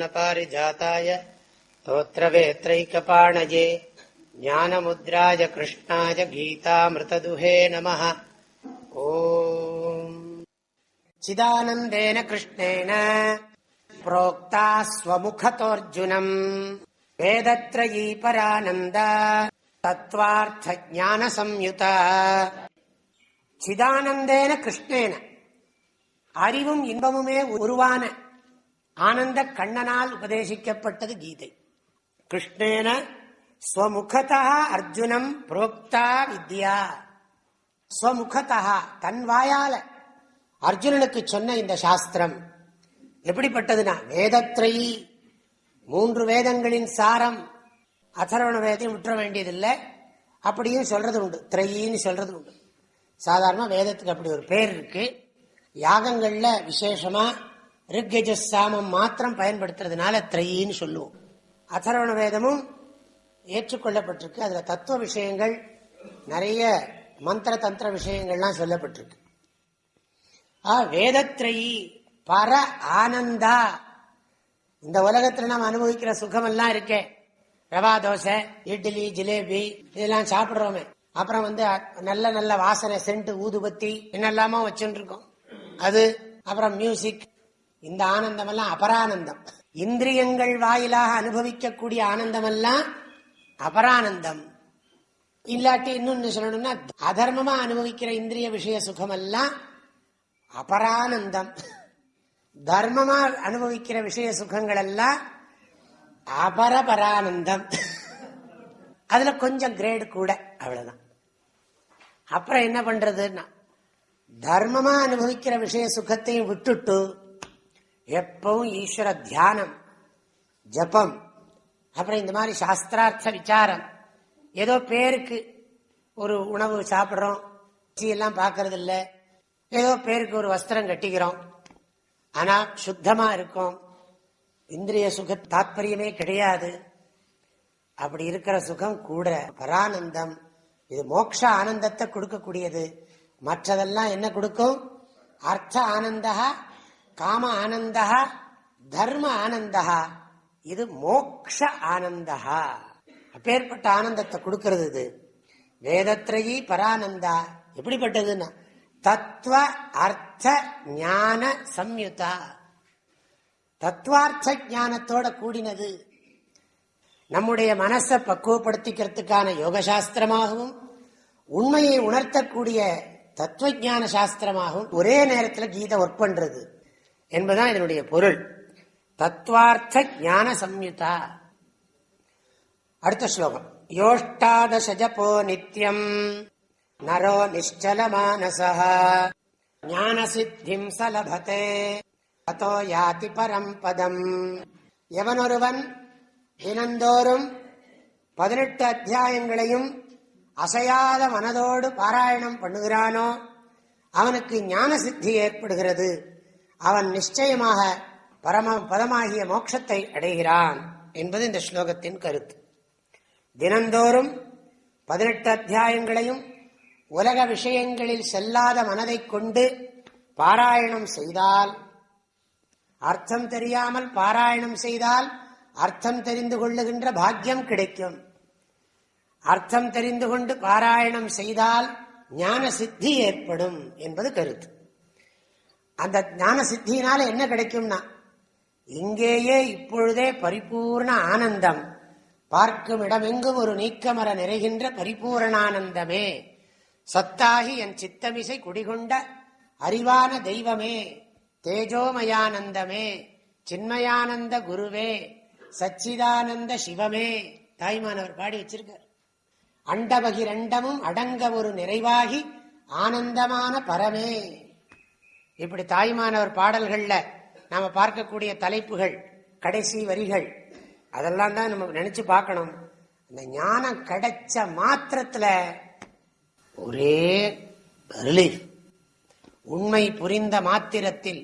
प्रपन्नपारिजाताय स्तोत्रवेत्रैकपाणये ज्ञानमुद्राय कृष्णाय गीतामृतदुहे नमः। ॐ चिदानन्देन कृष्णेन प्रोक्ता स्वमुखतोऽर्जुनम् वेदत्रयी परानन्दा तत्त्वार्थज्ञानसंयुता। சிதானந்தேன கிருஷ்ணேன, அறிவும் இன்பமுமே உருவான ஆனந்த கண்ணனால் உபதேசிக்கப்பட்டது கீதை. கிருஷ்ணேன ஸ்வமுகதா அர்ஜுனம் புரோக்தா வித்யா. ஸ்வமுகதா, தன் வாயால அர்ஜுனனுக்கு சொன்ன இந்த சாஸ்திரம் எப்படிப்பட்டதுன்னா, வேதத்ரயி, 3 வேதங்களின் சாரம். அதர்வண வேதத்தையும் விட்டுற வேண்டியதில்லை, அப்படியும் சொல்றது உண்டு, திரையின்னு சொல்றது உண்டு. சாதாரண வேதத்துக்கு அப்படி ஒரு பேர் இருக்கு. யாகங்கள்ல விசேஷமா ரிக்யஜஸ் சாமம் மாத்திரம் பயன்படுத்துறதுனால திரையின்னு சொல்லுவோம். அதர்வண வேதமும் ஏற்றுக்கொள்ளப்பட்டிருக்கு. அதுல தத்துவ விஷயங்கள் நிறைய, மந்திர தந்திர விஷயங்கள்லாம் சொல்லப்பட்டிருக்கு. வேதத்ரயி பர ஆனந்தா. இந்த உலகத்துல நாம் அனுபவிக்கிற சுகமெல்லாம் இருக்கே, ரவா தோசை, இட்லி, ஜிலேபி இதெல்லாம் சாப்பிடுறோமே, அப்புறம் நல்ல நல்ல வாசனை, சென்ட், ஊதுபத்தி என்னெல்லாமோ வச்சுட்டு இருக்கோம், அது அப்புறம் மியூசிக், இந்த ஆனந்தம் எல்லாம் அபரானந்தம். இந்திரியங்கள் வாயிலாக அனுபவிக்கக்கூடிய ஆனந்தம் எல்லாம் அபரானந்தம். இல்லாட்டி இன்னொன்னு சொல்லணும்னா, அதர்மமா அனுபவிக்கிற இந்திரிய விஷய சுகம் எல்லாம் அபரானந்தம். தர்மமா அனுபவிக்கிற விஷய சுகங்கள் எல்லாம் அபரபரானந்தம். அதுல கொஞ்சம் கிரேடு கூட, அவ்வளவுதான். அப்புறம் என்ன பண்றதுன்னா, தர்மமா அனுபவிக்கிற விஷய சுகத்தையும் விட்டுட்டு எப்பவும் ஈஸ்வர தியானம், ஜபம், அப்புறம் இந்த மாதிரி சாஸ்திரார்த்த விசாரம். ஏதோ பேருக்கு ஒரு உணவு சாப்பிட்றோம், எல்லாம் பார்க்கறது இல்லை, ஏதோ பேருக்கு ஒரு வஸ்திரம் கட்டிக்கிறோம், ஆனா சுத்தமா இருக்கும், இந்திரிய சுக தாத்பரியமே கிடையாது. அப்படி இருக்கிற சுகம் கூட பரானந்தம். இது மோட்ச ஆனந்தத்தை கொடுக்கக்கூடியது. மற்றதெல்லாம் என்ன கொடுக்கும்? அர்த்த ஆனந்தா, காம ஆனந்தா, தர்ம ஆனந்தா. இது மோக்ஷ ஆனந்தா. அப்பேற்பட்ட ஆனந்தத்தை கொடுக்கிறது இது. வேதத்ரயி பரானந்தா எப்படிப்பட்டதுன்னா, தத்துவ அர்த்த ஞான சம்யுதா. தத்துவார்த்த ஞானத்தோட கூடினது. நம்முடைய மனசை பக்குவப்படுத்திக்கிறதுக்கான யோக சாஸ்திரமாகவும், உண்மையை உணர்த்தக்கூடிய தத்துவ ஞான சாஸ்திரமாகவும் ஒரே நேரத்தில் கீதை ஒர்க் பண்றது என்பதுதான் இதனுடைய பொருள். தத்துவார்த்த ஞான சம்யுதா. அடுத்த ஸ்லோகம். யோஷ்டாதசஜபோ நித்யம் நரோ நிஷ்சல மானசஹ ஞான சித்திம் சலபதே ததோ யாதி பரம் பதம். எவனொருவன் தினந்தோறும் 18 அத்தியாயங்களையும் அசையாத மனதோடு பாராயணம் பண்ணுகிறானோ அவனுக்கு ஞான சித்தி ஏற்படுகிறது. அவன் நிச்சயமாக பதமாகிய மோட்சத்தை அடைகிறான் என்பது இந்த ஸ்லோகத்தின் கருத்து. தினந்தோறும் 18 அத்தியாயங்களையும் உலக விஷயங்களில் செல்லாத மனதை கொண்டு பாராயணம் செய்தால், அர்த்தம் தெரியாமல் பாராயணம் செய்தால் அர்த்தம் தெரிந்து கொள்ளுகின்ற பாக்கியம் கிடைக்கும். அர்த்தம் தெரிந்து கொண்டு பாராயணம் செய்தால் ஞான சித்தி ஏற்படும் என்பது கருத்து. அந்த ஞான சித்தியினால என்ன கிடைக்கும்னா, இங்கேயே இப்பொழுதே பரிபூர்ண ஆனந்தம், பார்க்கும் இடமெங்கும் ஒரு நீக்கமர நிறைகின்ற பரிபூர்ணானந்தமே, சத்தாகி என் சித்தமிசை குடிகொண்ட அறிவான தெய்வமே, தேஜோமயானந்தமே, சின்மயானந்த குருவே, சச்சிதானந்த சிவமே. தாய்மானவர் பாடி வச்சிருக்கார். அண்டபகிரண்டமும் அடங்க ஒரு நிறைவாகி ஆனந்தமான பரமே. இப்படி தாய்மானவர் பாடல்கள்ல நாம பார்க்கக்கூடிய தலைப்புகள், கடைசி வரிகள், அதெல்லாம் தான் நம்ம நினைச்சு பார்க்கணும். அந்த ஞானம் கிடைச்ச மாத்திரத்துல ஒரே ரிலீஃப். உண்மை புரிந்த மாத்திரத்தில்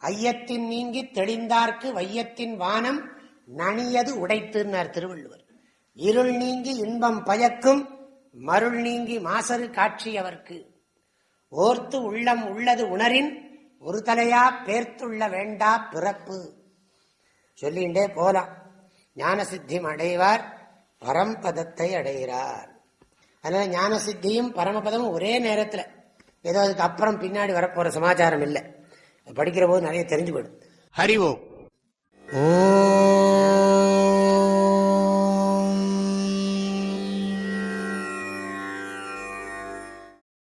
ஐயத்தின் நீங்கி தெளிந்தார்க்கு வையத்தின் வானம் நனியது உடைத்துன்னார் திருவள்ளுவர். இருள் நீங்கி இன்பம் பயக்கும் மருள் நீங்கி மாசரு காட்சியவர்க்கு ஓர்த்து உள்ளம் உள்ளது உணரின் ஒரு தலையா பேர்த்துள்ள வேண்டா பிறப்பு. சொல்லிகிட்டே போலாம். ஞான சித்தி அடைவார் பரம்பதத்தை அடைகிறார். அதனால ஞான சித்தியும் பரமபதமும் ஒரே நேரத்தில், ஏதோ அதுக்கு அப்புறம் பின்னாடி வரப்போற சமாச்சாரம் இல்லை. படிக்கிற போது நிறைய தெரிஞ்சு போயிடும். ஹரி ஓம். ஓ